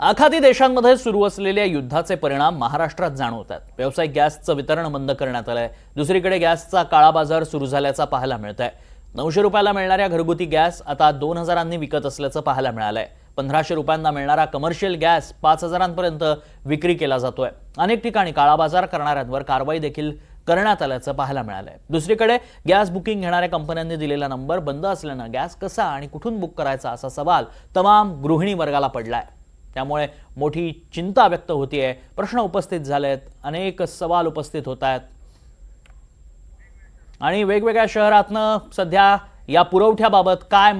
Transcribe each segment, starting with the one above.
आखाती देशांमध्ये सुरू असलेल्या युद्धाचे परिणाम महाराष्ट्रात जाणवतात। व्यावसायिक गॅसचं वितरण बंद करण्यात आलंय। दुसरीकडे गॅसचा काळा बाजार सुरू झाल्याचा पाहायला मिळतंय। 900 रुपयाला मिळणाऱ्या घरगुती गॅस आता 2000 विकत असल्याचं पाहायला मिळालंय। 1500 रुपयांना मिळणारा कमर्शियल गॅस 5000पर्यंत विक्री केला जातोय। अनेक ठिकाणी काळा बाजार करणाऱ्यांवर कारवाई देखील करण्यात आल्याचं पाहायला मिळालंय। दुसरीकडे गॅस बुकिंग घेणाऱ्या कंपन्यांनी दिलेला नंबर बंद असल्यानं गॅस कसा आणि कुठून बुक करायचा असा सवाल तमाम गृहिणी वर्गाला पडलाय। त्यामुळे मोठी चिंता व्यक्त होतीये, प्रश्न उपस्थित झालेत, अनेक सवाल उपस्थित होत आहेत आणि वेगवेगळ्या शहरातनं सध्या या पुरवठ्याबाबत काय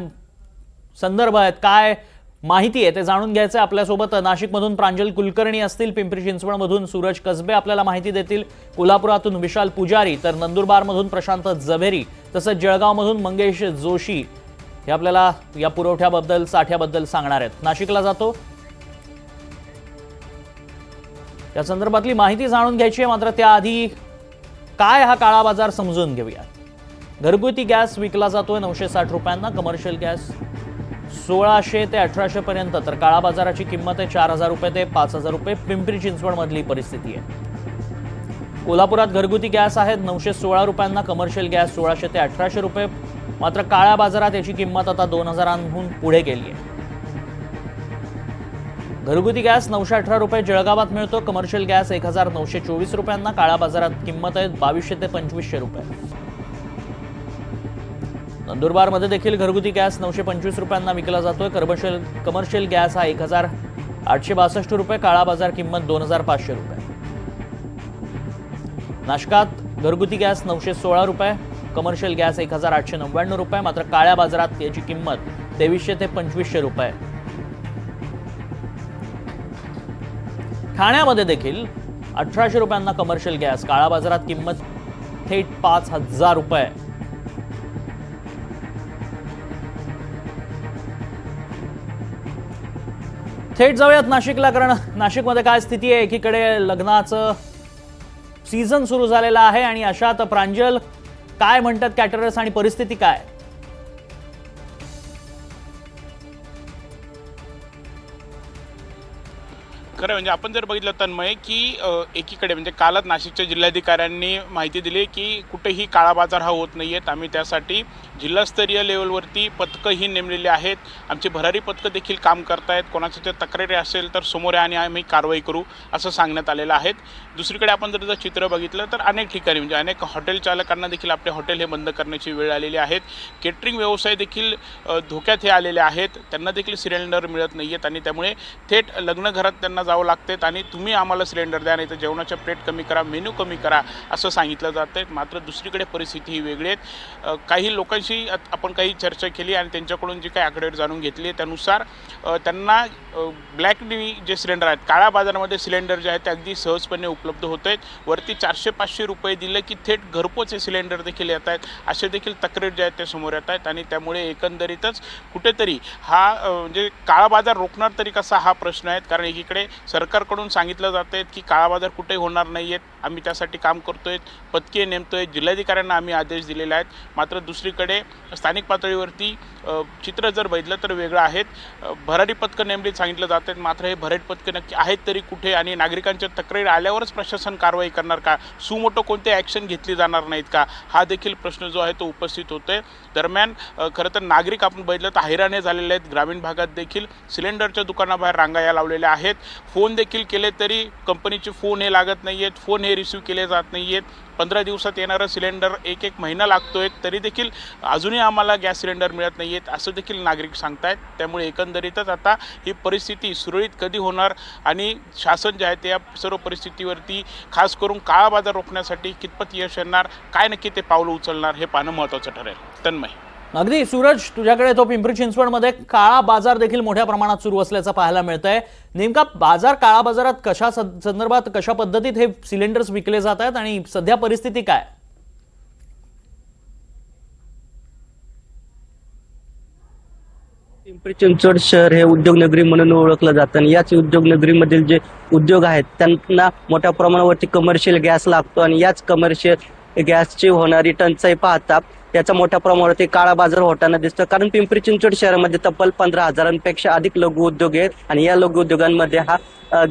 संदर्भ आहेत, काय माहिती आहे ते जाणून घ्यायचं। आपल्यासोबत नाशिकमधून प्रांजल कुलकर्णी असतील, पिंपरी चिंचवडमधून सूरज कसबे आपल्याला माहिती देतील, कोल्हापुरातून विशाल पुजारी, तर नंदुरबारमधून प्रशांत जव्हेरी, तसंच जळगावमधून मंगेश जोशी हे आपल्याला या पुरवठ्याबद्दल साठ्याबद्दल सांगणार आहेत। नाशिकला जातो, या संदर्भातली माहिती जाणून घ्यायची आहे, मात्र त्याआधी काय हा काळा बाजार समजून घेऊया। घरगुती गॅस विकला जातोय 960 रुपयांना, कमर्शियल गॅस 1600 ते 1800 पर्यंत, तर काळा बाजाराची किंमत आहे 4000 रुपये ते 5000 रुपये। पिंपरी चिंचवड मधली परिस्थिती आहे। कोल्हापुरात घरगुती गॅस आहेत 916 रुपयांना, कमर्शियल गॅस 1600 ते 1800 रुपये, मात्र काळ्या बाजारात याची किंमत आता 2000हून पुढे गेली आहे। घरगुती गॅस 918 रुपये जळगावात मिळतो, कमर्शियल गॅस 1924 रुपयांना, काळ्या बाजारात किंमत आहे 2200 ते 2500 रुपये। नंदुरबारमध्ये देखील घरगुती गॅस 925 रुपयांना विकला जातोय, कमर्शियल गॅस हा 1862 रुपये, काळा बाजार किंमत 2500 रुपये। नाशकात घरगुती गॅस 916 रुपये, कमर्शियल गॅस 1899 रुपये, मात्र काळ्या बाजारात याची किंमत 2300 ते 2500 रुपये। ठाण्यामध्ये देखील 1800 रुपयांना कमर्शियल गॅस, काळा बाजारात किंमत थेट 5000 रुपये। थेट जाऊयात नाशिकला, कारण नाशिकमध्ये काय स्थिती आहे। एकीकडे लग्नाचं सीझन सुरू झालेला आहे आणि अशात प्रांजल काय म्हणतात कॅटरर्स आणि परिस्थिती काय? खरं म्हणजे आपण जर बघितलं तन्मय की एकीकडे म्हणजे कालच नाशिकच्या जिल्हाधिकाऱ्यांनी माहिती दिली की कुठेही काळा बाजार हा होत नाही आहे। आम्ही त्यासाठी जिल्हास्तरीय लेवलवरती पथकंही नेमलेली आहेत, आमची भरारी पथकं देखील काम करतायत। कोणाच्या जर तक्रारी असेल तर समोर आणि आम्ही कारवाई करू असं सांगण्यात आलेलं आहे। दुसरीकडे आपण जर चित्र बघितलं तर अनेक ठिकाणी म्हणजे अनेक हॉटेल चालकांना देखील आपले हॉटेल हे बंद करण्याची वेळ आलेली आहे। केटरिंग व्यवसाय देखील धोक्यात हे आलेले आहेत, त्यांना देखील सिलेंडर मिळत नाही आहेत आणि त्यामुळे थेट लग्नघरात त्यांना जावं लागतं आणि तुम्ही आम्हाला सिलेंडर द्या, नाही तर जेवणाच्या प्लेट कमी करा, मेनू कमी करा असं सांगितलं जातं आहे। मात्र दुसरीकडे परिस्थिती ही वेगळी आहे। काही लोकांशी आपण काही चर्चा केली आणि त्यांच्याकडून जी काही आकडेवारी जाणून घेतली त्यानुसार त्यांना ब्लॅकनी जे सिलेंडर आहेत, काळ्या बाजारामध्ये सिलेंडर जे आहेत ते अगदी सहजपणे उपलब्ध होत आहेत। वरती 400-500 रुपये दिले की थेट घरपोच सिलेंडर देखील येत आहेत, असे देखील तक्रारी जे आहेत ते समोर येत आहेत आणि त्यामुळे एकंदरीतच कुठेतरी हा म्हणजे काळा बाजार रोखणार तरी कसा हा प्रश्न आहे। कारण एकीकडे सरकारकडून सांगितलं जातं आहे की काळा बाजार कुठेही होणार नाही आहेत, आम्ही त्यासाठी काम करतोय, पथके नेमतोय, जिल्हाधिकाऱ्यांना आम्ही आदेश दिलेले आहेत। मात्र दुसरीकडे स्थानिक पातळीवरती चित्र जर बघितलं तर वेगळं आहेत। भरारी पथकं नेमलीत सांगितलं जातं आहे, मात्र हे भरारी पथकं नक्की आहेत तरी कुठे आणि नागरिकांच्या तक्रारी आल्यावरच प्रशासन कारवाई करणार का, सुमोटो कोणते ॲक्शन घेतली जाणार नाहीत का, हा देखील प्रश्न जो आहे तो उपस्थित होतोय। दरम्यान खरं तर नागरिक आपण बघितलं तर हैराण झालेले आहेत। ग्रामीण भागात देखील सिलेंडरच्या दुकानाबाहेर रांगा या लावलेल्या आहेत, फोन देखील केले तरी कंपनीचे फोन हे लागत नाही आहेत, फोन हे रिसीव्ह केले जात नाही आहेत। 15 दिवसात येणारं सिलेंडर एक महिना लागतोय तरी देखील अजूनही आम्हाला गॅस सिलेंडर मिळत नाही आहेत असं देखील नागरिक सांगतायत। त्यामुळे एकंदरीतच आता ही परिस्थिती सुरळीत कधी होणार आणि शासन जे आहे ते या सर्व परिस्थितीवरती खास करून काळा बाजार रोखण्यासाठी कितपत यश येणार, काय नक्की ते पावलं उचलणार हे पाहणं महत्त्वाचं ठरेल। तन्मय, अगदी सूरज, तुझ्याकडे तो पिंपरी चिंचवडमध्ये काळा बाजार देखील मोठ्या प्रमाणात सुरू असल्याचं पाहायला मिळतंय। नेमका बाजार काळा बाजारात कशा संदर्भात, कशा पद्धतीत हे सिलेंडर्स विकले जात आहेत आणि सध्या परिस्थिती काय? पिंपरी चिंचवड शहर हे उद्योगनगरी म्हणून ओळखलं जातं आणि याच उद्योगनगरीमधील जे उद्योग आहेत त्यांना मोठ्या प्रमाणावरती कमर्शियल गॅस लागतो आणि याच कमर्शियल गॅसची होणारी टंचाई पाहता याचा मोठ्या प्रमाणावरती काळा बाजार होताना दिसतो. कारण पिंपरी चिंचवड शहरामध्ये तब्बल 15,000पेक्षा अधिक लघु उद्योग आहेत आणि या लघु उद्योगांमध्ये हा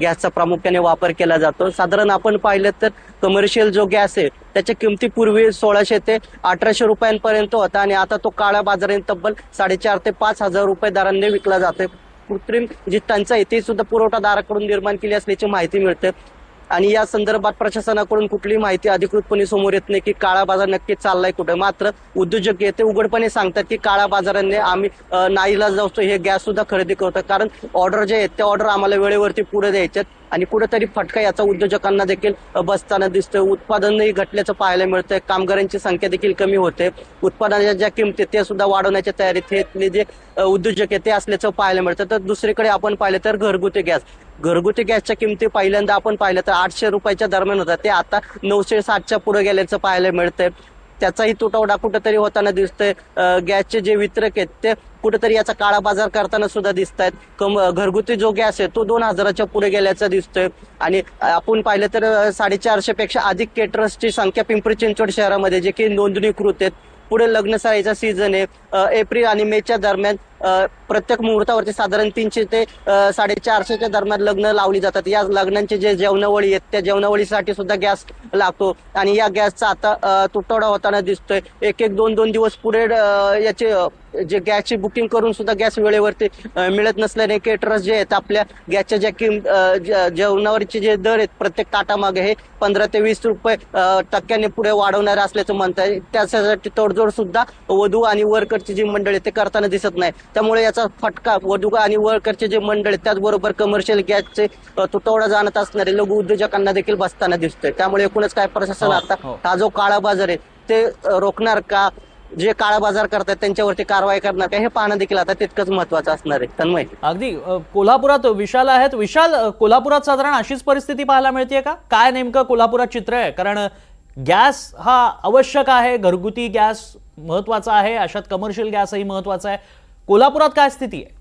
गॅसचा प्रामुख्याने वापर केला जातो. साधारण आपण पाहिलं तर कमर्शियल जो गॅस आहे त्याच्या किमती पूर्वी 1600 ते 1800 रुपयांपर्यंत होता आणि आता तो काळ्या बाजाराने तब्बल 4,500 ते 5,000 रुपये दराने विकला जातोय. कृत्रिम जी टंचाई ती सुद्धा पुरवठादाराकडून निर्माण केली असल्याची माहिती मिळते आणि या संदर्भात प्रशासनाकडून कुठलीही माहिती अधिकृतपणे समोर येत नाही की काळा बाजार नक्की चाललाय कुठे. मात्र उद्योजक ते उघडपणे सांगतात की काळ्या बाजाराने आम्ही नाईलाज जातो हे गॅस सुद्धा खरेदी करतो, कारण ऑर्डर जे आहेत त्या ऑर्डर आम्हाला वेळेवरती पुढे द्यायच्यात आणि कुठेतरी फटका याचा उद्योजकांना देखील बसताना दिसतोय. उत्पादनही घटल्याचं पाहायला मिळतंय, कामगारांची संख्या देखील कमी होते, उत्पादनाच्या ज्या किमती ते सुद्धा वाढवण्याच्या तयारीत हे जे उद्योजक आहे ते असल्याचं पाहायला मिळतं. तर दुसरीकडे आपण पाहिलं तर घरगुती गॅसच्या किमती पहिल्यांदा आपण पाहिलं तर 800 रुपयाच्या दरम्यान होता, ते आता 960च्या पुढे गेल्याचं पाहायला मिळतंय. त्याचाही तुटवडा कुठेतरी होताना दिसतोय. गॅसचे जे वितरक आहेत ते कुठेतरी याचा काळा बाजार करताना सुद्धा दिसत आहेत. घरगुती जो गॅस आहे तो 2000च्या पुढे गेल्याचा दिसतोय आणि आपण पाहिलं तर 450 पेक्षा अधिक केटरर्सची संख्या पिंपरी चिंचवड शहरामध्ये जे की नोंदणीकृत आहेत. पुढे लग्नसराईचा सीझन आहे. एप्रिल आणि मेच्या दरम्यान प्रत्येक मुहूर्तावरती साधारण 300 ते 450च्या दरम्यान लग्न लावली जातात. या लग्नांचे जे जेवणावळी आहेत त्या जेवणावळीसाठी सुद्धा गॅस लागतो आणि या गॅसचा आता तुटवडा होताना दिसतोय. एक 2 दिवस पुढे याचे जे गॅसची बुकिंग करून सुद्धा गॅस वेळेवरती मिळत नसल्याने केटरर्स जे आहेत आपल्या गॅसच्या ज्या जेवणावरचे जे दर आहेत प्रत्येक ताटामागे हे 15 ते 20 रुपये टक्क्याने पुढे वाढवणार असल्याचं म्हणतात. त्यासाठी तडजोड सुद्धा वधू आणि वर्करची जी मंडळी ते करताना दिसत नाही. त्यामुळे याचा फटका वधू आणि वर्करचे जे मंडळ त्याचबरोबर कमर्शियल गॅसचे तुटवडा जाणत असणारे लघु उद्योजकांना देखील बसताना दिसतोय. त्यामुळे एकूणच काय प्रशासन आता हा जो काळा बाजार आहे ते रोखणार का, जे काळा बाजार करतात त्यांच्यावरती कारवाई करणार का, हे पाहणं देखील आता तितकंच महत्वाचं असणार आहे. तन्मय, अगदी कोल्हापुरात विशाल आहेत. विशाल, कोल्हापुरात साधारण अशीच परिस्थिती पाहायला मिळते का? काय नेमकं कोल्हापुरात चित्र आहे? कारण गॅस हा आवश्यक आहे, घरगुती गॅस महत्वाचा आहे, अशात कमर्शियल गॅसही महत्वाचा आहे. कोल्हापुरात काय स्थिती आहे?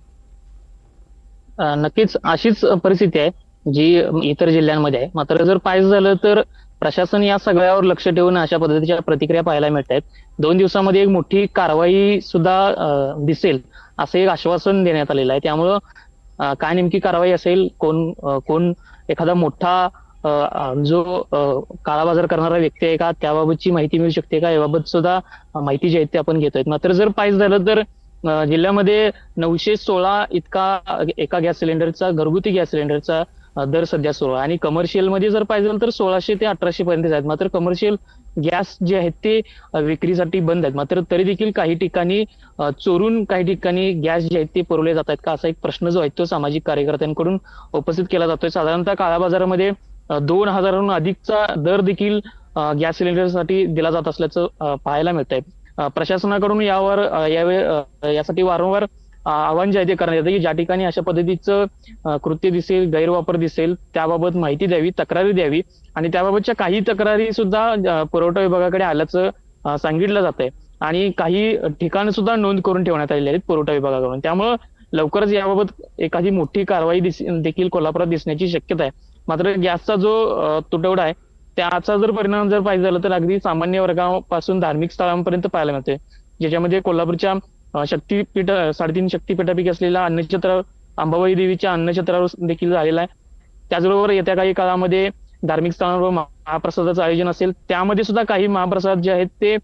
नक्कीच अशीच परिस्थिती आहे जी इतर जिल्ह्यांमध्ये आहे. मात्र जर पाहायचं झालं तर प्रशासन या सगळ्यावर लक्ष ठेवून अशा पद्धतीच्या प्रतिक्रिया पाहायला मिळत आहेत. 2 दिवसामध्ये एक मोठी कारवाई सुद्धा दिसेल असं एक आश्वासन देण्यात आलेलं आहे. त्यामुळं काय नेमकी कारवाई असेल, कोण एखादा मोठा जो काळा बाजार करणारा व्यक्ती आहे का, त्याबाबतची माहिती मिळू शकते का, याबाबत सुद्धा माहिती जी आहे ते आपण घेतोय. मात्र जर पाहायचं झालं तर जिल्ह्यामध्ये 916 इतका एका गॅस सिलेंडरचा, घरगुती गॅस सिलेंडरचा दर सध्या सुरू आहे आणि कमर्शियल मध्ये जर पाहिजे तर 1600 ते 1800 पर्यंत आहेत. मात्र कमर्शियल गॅस जे आहेत ते विक्रीसाठी बंद आहेत. मात्र तरी देखील काही ठिकाणी चोरून काही ठिकाणी गॅस जे आहेत ते पुरवले जात आहेत का, असा एक प्रश्न जो आहे तो सामाजिक कार्यकर्त्यांकडून उपस्थित केला जातोय. साधारणतः काळा बाजारामध्ये 2000हून अधिकचा दर देखील गॅस सिलेंडरसाठी दिला जात असल्याचं पाहायला मिळत आहे. प्रशासनाकडून यासाठी वारंवार आवाहन जे आहे ते करण्यात येतं की ज्या ठिकाणी अशा पद्धतीचं कृत्य दिसेल, गैरवापर दिसेल त्याबाबत माहिती द्यावी, तक्रारी द्यावी आणि त्याबाबतच्या काही तक्रारी सुद्धा पुरवठा विभागाकडे आल्याचं सांगितलं जात आहे आणि काही ठिकाणं सुद्धा नोंद करून ठेवण्यात आलेली आहेत पुरवठा विभागाकडून. त्यामुळं लवकरच याबाबत एखादी मोठी कारवाई देखील कोल्हापुरात दिसण्याची शक्यता आहे. मात्र गॅसचा जो तुटवडा आहे त्याचा जर परिणाम जर पाहिजे झाला तर अगदी सामान्य वर्गापासून धार्मिक स्थळांपर्यंत पाहायला मिळते, ज्याच्यामध्ये कोल्हापूरच्या शक्तीपीठ 3.5 शक्तीपीठापैकी असलेल्या अन्नछत्र अंबाबाई देवीच्या अन्नछत्रावर देखील झालेला आहे. त्याचबरोबर येत्या काही काळामध्ये धार्मिक स्थळांवर महाप्रसादाचं आयोजन असेल, त्यामध्ये सुद्धा काही महाप्रसाद जे आहेत ते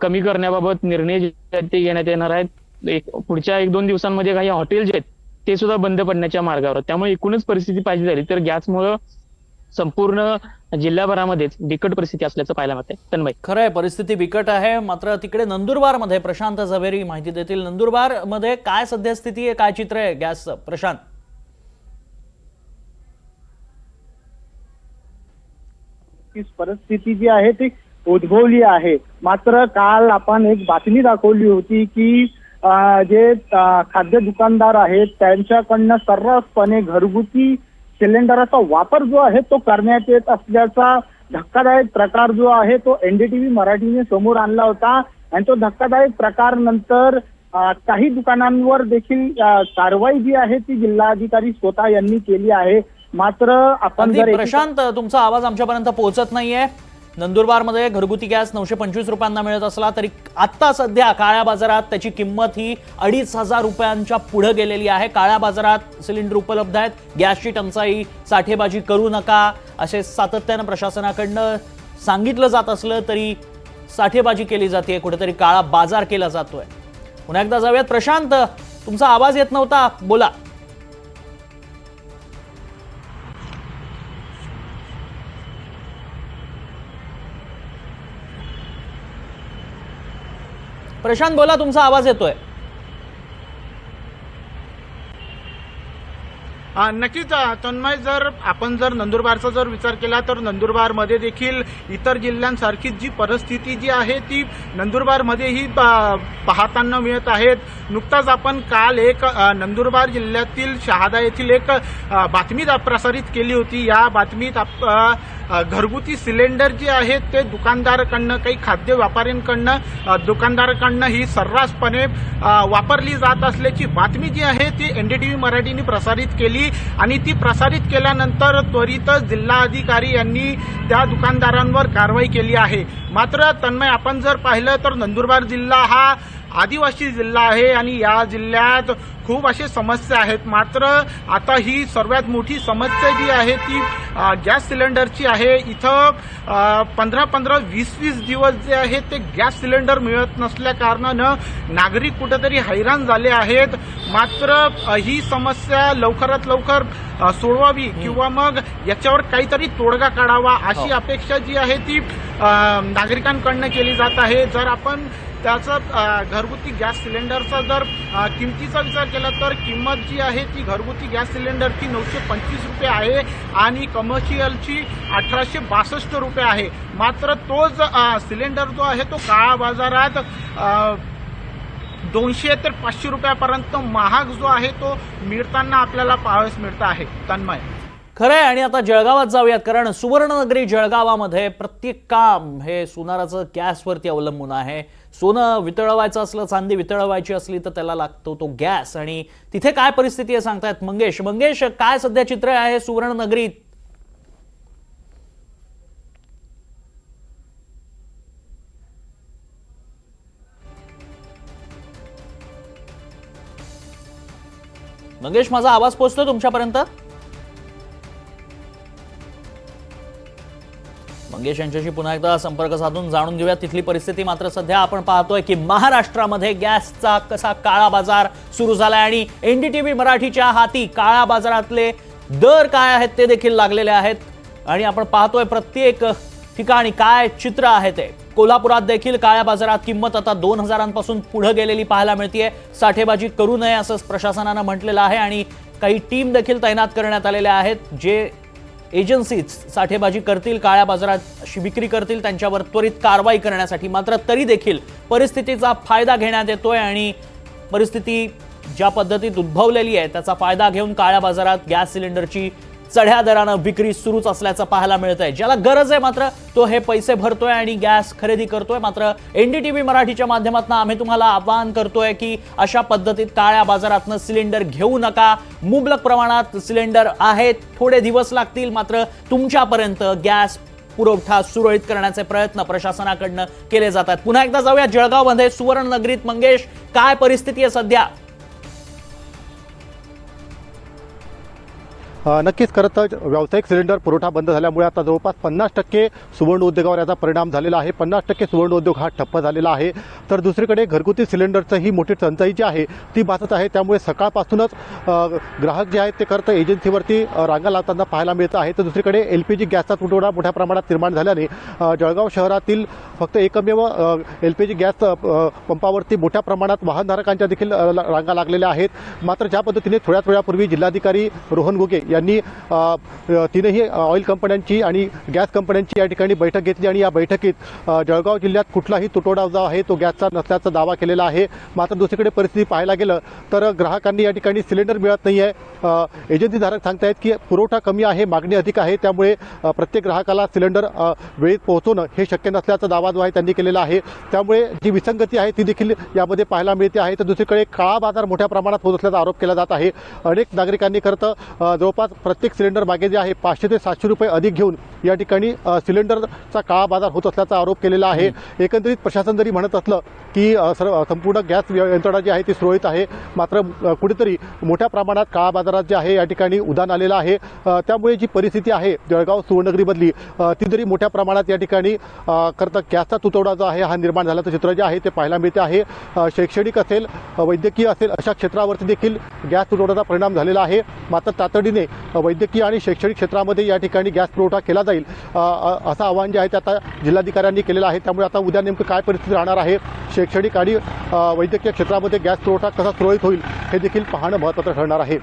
कमी करण्याबाबत निर्णय जे आहेत ते घेण्यात येणार आहेत. पुढच्या 1-2 दिवसांमध्ये काही हॉटेल जे आहेत ते सुद्धा बंद पडण्याच्या मार्गावर. त्यामुळे एकूणच परिस्थिती पाहिजे झाली तर गॅसमुळे संपूर्ण जिल्ह्याभरामध्येच बिकट परिस्थिती असल्याचं पाहायला मिळते. तन्मय, खरं आहे, परिस्थिती बिकट आहे. मात्र तिकडे नंदुरबारमध्ये प्रशांत झवेरी माहिती देतील. नंदुरबारमध्ये काय सध्या स्थिती आहे, काय चित्र आहे गॅसचं? प्रशांत, परिस्थिती जी आहे ती उद्भवली आहे. मात्र काल आपण एक बातमी दाखवली होती की जे खाद्य दुकानदार आहेत त्यांच्याकडनं सर्रासपणे घरगुती सिलेंडरचा वापर जो आहे तो करण्यात येत असल्याचा धक्कादायक प्रकार जो आहे तो NDTV मराठीने समोर आणला होता आणि तो धक्कादायक प्रकार नंतर काही दुकानांवर देखील कारवाई जी आहे ती जिल्हाधिकारी स्वतः यांनी केली आहे. मात्र आपण जर प्रशांत, तुमचा आवाज आमच्यापर्यंत पोहोचत नाहीये. नंदुरबारमध्ये घरगुती गॅस 925 रुपयांना मिळत असला तरी आत्ता सध्या काळ्या बाजारात त्याची किंमत ही 2,500 रुपयांच्या पुढे गेलेली आहे. काळ्या बाजारात सिलेंडर उपलब्ध आहेत. गॅसची टंचाई, साठेबाजी करू नका असे सातत्यानं प्रशासनाकडनं सांगितलं जात असलं तरी साठेबाजी केली जाते, कुठेतरी काळा बाजार केला जातोय. पुन्हा एकदा जाऊयात. प्रशांत, तुमचा आवाज येत नव्हता, बोला. प्रशांत बोला, तुमचा आवाज येतोय. नक्कीच तन्मय, जर आपण नंदुरबारचा विचार केला तर नंदुरबारमध्ये देखील इतर जिल्ह्यांसारखीच जी परिस्थिती जी आहे ती नंदुरबारमध्येही पाहताना मिळत आहेत. नुकताच आपण काल एक नंदुरबार जिल्ह्यातील शहादा येथील एक बातमी प्रसारित केली होती. या बातमीत घरगुती सिलेंडर जे आहेत ते दुकानदाराकडनं, काही खाद्य व्यापाऱ्यांकडनं, दुकानदाराकडनं ही सर्रासपणे वापरली जात असल्याची बातमी जी आहे ती NDTV मराठीने प्रसारित केली आणि ती प्रसारित केल्यानंतर त्वरितच जिल्हाधिकारी यांनी त्या दुकानदारांवर कारवाई केली आहे. मात्र तन्मय, आपण पाहिलं तर नंदुरबार जिल्हा हा आदिवासी जिल्हा आहे आणि या जिल्ह्यात खूप अशा समस्या आहेत. मात्र आता ही सर्वात मोठी समस्या जी आहे ती गॅस सिलेंडरची आहे. इथं 15-20 दिवस जे आहेत ते गॅस सिलेंडर मिळत नसल्या कारणानं नागरिक कुठेतरी हैराण झाले आहेत. मात्र ही समस्या लवकरात लवकर सोडवावी किंवा मग याच्यावर काहीतरी तोडगा काढावा अशी अपेक्षा जी आहे ती नागरिकांकडनं केली जात आहे. जर आपण त्याचा घरगुती गॅस सिलेंडरचा किमतीचा विचार केला तर किंमत जी आहे ती घरगुती गॅस सिलेंडरची 925 रुपये आहे आणि कमर्शियलची 1862 रुपये आहे. मात्र तोच सिलेंडर जो आहे तो काळा बाजारात 200 ते 500 रुपयापर्यंत महाग जो आहे तो मिळताना आपल्याला पाहावयास मिळत आहे. तन्मय, खरंय. आणि आता जळगावात जाऊयात, कारण सुवर्णनगरी जळगावामध्ये प्रत्येक काम हे सोनाराचं गॅसवरती अवलंबून आहे. सोनं वितळवायचं असलं, चांदी वितळवायची असली तर त्याला लागतो तो गॅस. आणि तिथे काय परिस्थिती आहे सांगतायत मंगेश, काय सध्या चित्र आहे सुवर्णनगरीत? मंगेश, माझा आवाज पोहोचतोय तुमच्यापर्यंत? मंगेश यांच्याशी पुन्हा एकदा संपर्क साधून जाणून घेऊया तिथली परिस्थिती. मात्र सध्या आपण पाहतोय की महाराष्ट्रामध्ये गॅसचा कसा काळा बाजार सुरू झालाय आणि NDTV मराठीच्या हाती काळ्या बाजारातले दर काय आहेत ते देखील लागलेले आहेत. आणि आपण पाहतोय प्रत्येक ठिकाणी काय चित्र आहे ते. कोल्हापुरात देखील काळ्या बाजारात किंमत आता 2,000पासून पुढे गेलेली पाहायला मिळतेय. साठेबाजी करू नये असं प्रशासनानं म्हटलेलं आहे आणि काही टीम देखील तैनात करण्यात आलेल्या आहेत जे एजन्सीज साठेबाजी करतील, काळ्या बाजारात विक्री करतील त्यांच्यावर त्वरित कारवाई करण्यासाठी. मात्र तरी देखील परिस्थितीचा फायदा घेण्यात येतोय आणि परिस्थिती ज्या पद्धतीत उद्भवलेली आहे त्याचा फायदा घेऊन काळ्या बाजारात गॅस सिलेंडरची चढ्या दरानं विक्री सुरूच असल्याचं पाहायला मिळतंय. ज्याला गरज आहे मात्र तो हे पैसे भरतोय आणि गॅस खरेदी करतोय. मात्र NDTV मराठीच्या माध्यमातून आम्ही तुम्हाला आवाहन करतोय की अशा पद्धतीत काळ्या बाजारातनं सिलेंडर घेऊ नका. मुबलक प्रमाणात सिलेंडर आहेत, थोडे दिवस लागतील, मात्र तुमच्यापर्यंत गॅस पुरवठा सुरळीत करण्याचे प्रयत्न प्रशासनाकडनं केले जातात. पुन्हा एकदा जाऊया जळगावमध्ये सुवर्णनगरीत. मंगेश, काय परिस्थिती आहे सध्या? नक्कीच, खरं तर व्यावसायिक सिलेंडर पुरवठा बंद झाल्यामुळे आता जवळपास 50% सुवर्ण उद्योगावर याचा परिणाम झालेला आहे. 50% सुवर्ण उद्योग हा ठप्प झालेला आहे. तर दुसरीकडे घरगुती सिलेंडरचं ही मोठी टंचाई जी आहे ती भासत आहे. त्यामुळे सकाळपासूनच ग्राहक जे आहेत ते खरं तर एजन्सीवरती रांगा लावताना पाहायला मिळत आहे. तर दुसरीकडे LPG गॅसचा तुटवडा मोठ्या प्रमाणात निर्माण झाल्याने जळगाव शहरातील फक्त एकमेव LPG गॅस पंपावरती मोठ्या प्रमाणात वाहनधारकांच्या देखील रांगा लागलेल्या आहेत. मात्र ज्या पद्धतीने थोड्याच वेळापूर्वी जिल्हाधिकारी रोहन घुगे यांनी तीनही ऑइल कंपन्यांची आणि गॅस कंपन्यांची या ठिकाणी बैठक घेतली आणि या बैठकीत जळगाव जिल्ह्यात कुठलाही तुटवडा जो आहे तो गॅसचा नसल्याचा दावा केलेला आहे. मात्र दुसरीकडे परिस्थिती पाहायला गेलं तर ग्राहकांनी या ठिकाणी सिलेंडर मिळत नाही आहे. एजन्सीधारक सांगतायत की पुरवठा कमी आहे, मागणी अधिक आहे, त्यामुळे प्रत्येक ग्राहकाला सिलेंडर वेळेत पोहोचवणं हे शक्य नसल्याचा दावा जो आहे त्यांनी केलेला आहे. त्यामुळे जी विसंगती आहे ती देखील यामध्ये पाहायला मिळते आहे. तर दुसरीकडे काळा बाजार मोठ्या प्रमाणात होत असल्याचा आरोप केला जात आहे. अनेक नागरिकांनी खरं तर जवळपास जवळपास प्रत्येक सिलेंडर मागे जे आहे 500 ते 700 रुपये अधिक घेऊन या ठिकाणी सिलेंडरचा काळा बाजार होत असल्याचा आरोप केलेला आहे. एकंदरीत प्रशासन जरी म्हणत असलं की संपूर्ण गॅस यंत्रणा जी आहे ती सुरळीत आहे, मात्र कुठेतरी मोठ्या प्रमाणात काळा बाजारात जे आहे या ठिकाणी उधाण आलेलं आहे. त्यामुळे जी परिस्थिती आहे जळगाव सुवर्णगिरीमधली ती जरी मोठ्या प्रमाणात या ठिकाणी करता गॅसचा तुटवडा जो आहे हा निर्माण झाल्याचं चित्र जे आहे ते पाहायला मिळते आहे. शैक्षणिक असेल, वैद्यकीय असेल अशा क्षेत्रावरती देखील गॅस तुटवड्याचा परिणाम झालेला आहे. मात्र तातडीने वैद्यकीय आणि शैक्षणिक क्षेत्रामध्ये या ठिकाणी गॅस पुरवठा केला जाईल असं आवाहन जे आहे ते आता जिल्हाधिकाऱ्यांनी केलेलं आहे. त्यामुळे आता उद्या नेमकं काय परिस्थिती राहणार आहे, शैक्षणिक आणि वैद्यकीय क्षेत्रामध्ये गॅस पुरवठा कसा सुरळीत होईल हे देखील पाहणं महत्त्वाचं ठरणार आहे.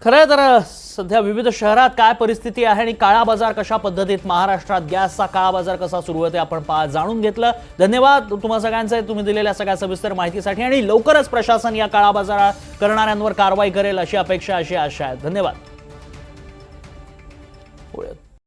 खरं तर सध्या विविध शहरात काय परिस्थिती आहे आणि काळा बाजार कशा पद्धतीत महाराष्ट्रात गॅसचा काळा बाजार कसा सुरू आहे ते आपण जाणून घेतलं. धन्यवाद तुम्हा सगळ्यांचे, तुम्ही दिलेल्या सगळ्या सविस्तर माहितीसाठी. आणि लवकरच प्रशासन या काळा बाजार करणाऱ्यांवर कारवाई करेल अशी अपेक्षा, अशी आशा आहे. धन्यवाद.